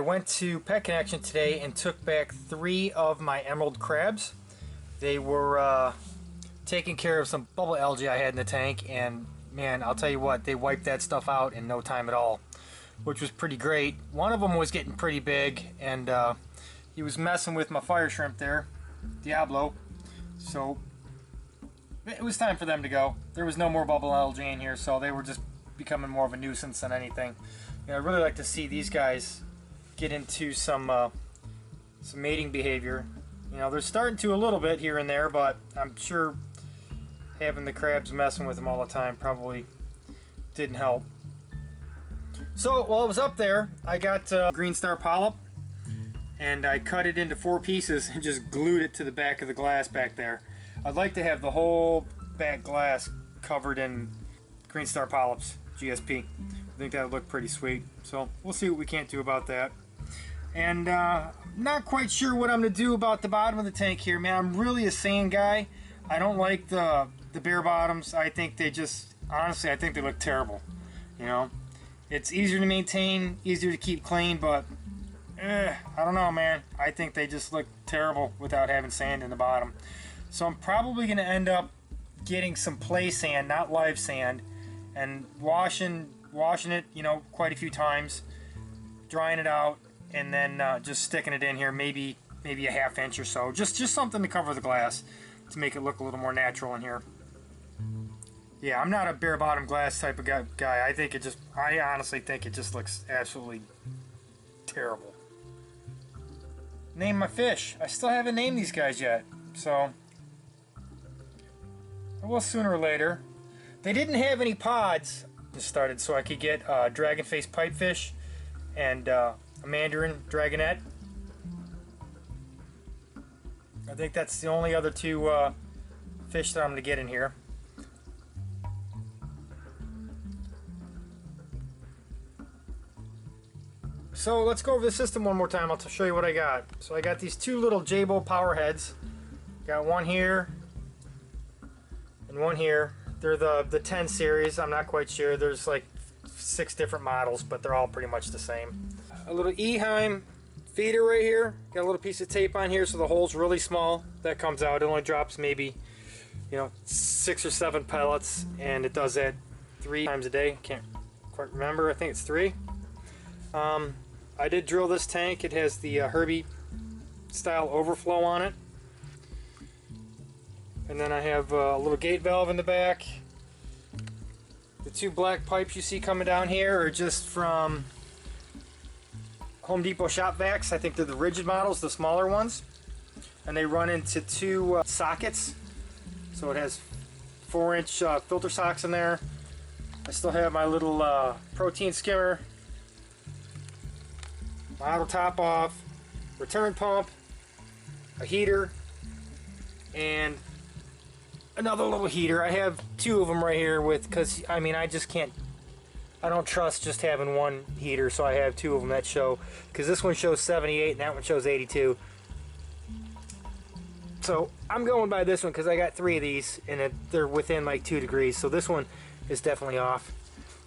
went to Pet Connection today and took back 3 of my emerald crabs. They were taking care of some bubble algae I had in the tank, and man, I'll tell you what, they wiped that stuff out in no time at all, which was pretty great. One of them was getting pretty big, and he was messing with my fire shrimp there, Diablo, so it was time for them to go. There was no more bubble algae in here, so they were just becoming more of a nuisance than anything. I'd really like to see these guys get into some mating behavior. You know, they're starting to a little bit here and there, but I'm sure having the crabs messing with them all the time probably didn't help. So while I was up there, I got green star polyp, and I cut it into 4 pieces and just glued it to the back of the glass back there. I'd like to have the whole back glass covered in green star polyps, GSP. I think that would look pretty sweet. So we'll see what we can't do about that. And not quite sure what I'm going to do about the bottom of the tank here, man. I'm really a sand guy. I don't like the bare bottoms. I think they just, honestly, I think they look terrible. You know, it's easier to maintain, easier to keep clean, but I don't know, man. I think they just look terrible without having sand in the bottom. So I'm probably going to end up getting some play sand, not live sand, and washing it, you know, quite a few times, drying it out, and then just sticking it in here, maybe a half inch or so, just something to cover the glass to make it look a little more natural in here. Yeah, I'm not a bare bottom glass type of guy. I honestly think it just looks absolutely terrible. Name my fish. I still haven't named these guys yet, so I will sooner or later. They didn't have any pods. Just started so I could get dragonface pipefish and a mandarin dragonette. I think that's the only other 2 fish that I'm going to get in here. So let's go over the system one more time. I'll show you what I got. So I got these 2 little Jabo power heads. Got one here and one here. They're the 10 series. I'm not quite sure. There's like 6 different models, but they're all pretty much the same. A little Eheim feeder right here. Got a little piece of tape on here so the hole's really small. That comes out. It only drops maybe, you know, 6 or 7 pellets, and it does that 3 times a day. Can't quite remember. I think it's 3. I did drill this tank. It has the Herbie style overflow on it. And then I have a little gate valve in the back. The 2 black pipes you see coming down here are just from Home Depot shop vacs. I think they're the rigid models, the smaller ones. And they run into 2 sockets. So it has 4-inch filter socks in there. I still have my little protein skimmer, my auto top off, return pump, a heater, and another little heater. I have 2 of them right here because I mean I don't trust just having one heater, so I have 2 of them that show, because this one shows 78 and that one shows 82. So I'm going by this one because I got 3 of these and they're within like 2 degrees, so this one is definitely off.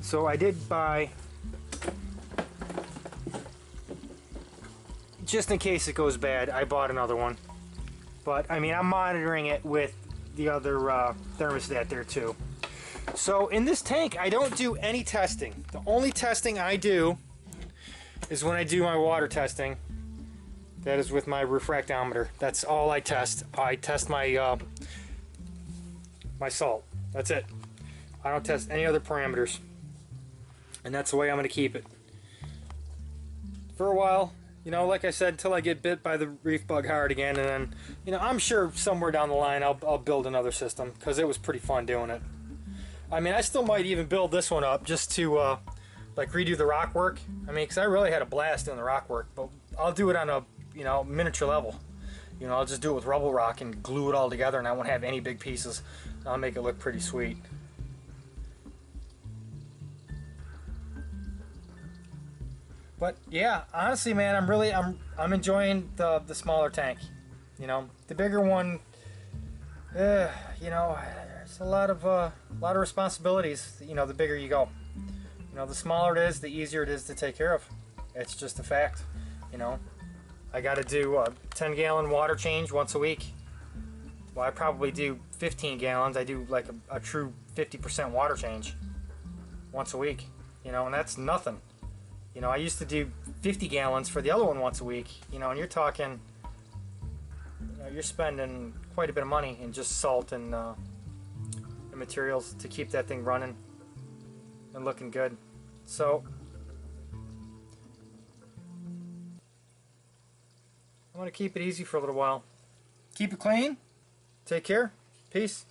So I did buy, just in case it goes bad, I bought another one. But I mean, I'm monitoring it with the other thermostat there too. So in this tank, I don't do any testing. The only testing I do is when I do my water testing. That is with my refractometer. That's all I test. I test my my salt. That's it. I don't test any other parameters. And that's the way I'm going to keep it for a while. You know, like I said, until I get bit by the reef bug hard again, and then, you know, I'm sure somewhere down the line I'll build another system, because it was pretty fun doing it. I mean, I still might even build this one up just to like redo the rock work. I mean, because I really had a blast doing the rock work, but I'll do it on a, you know, miniature level. You know, I'll just do it with rubble rock and glue it all together, and I won't have any big pieces. I'll make it look pretty sweet. But yeah, honestly, man, I'm enjoying the smaller tank. You know, the bigger one, you know, there's a lot of responsibilities. You know, the bigger you go. You know, the smaller it is, the easier it is to take care of. It's just a fact. You know, I got to do a 10-gallon water change once a week. Well, I probably do 15 gallons. I do like a true 50% water change once a week. You know, and that's nothing. You know, I used to do 50 gallons for the other one once a week. You know, and you're talking, you know, you're spending quite a bit of money in just salt and materials to keep that thing running and looking good. So I'm going to keep it easy for a little while. Keep it clean. Take care. Peace.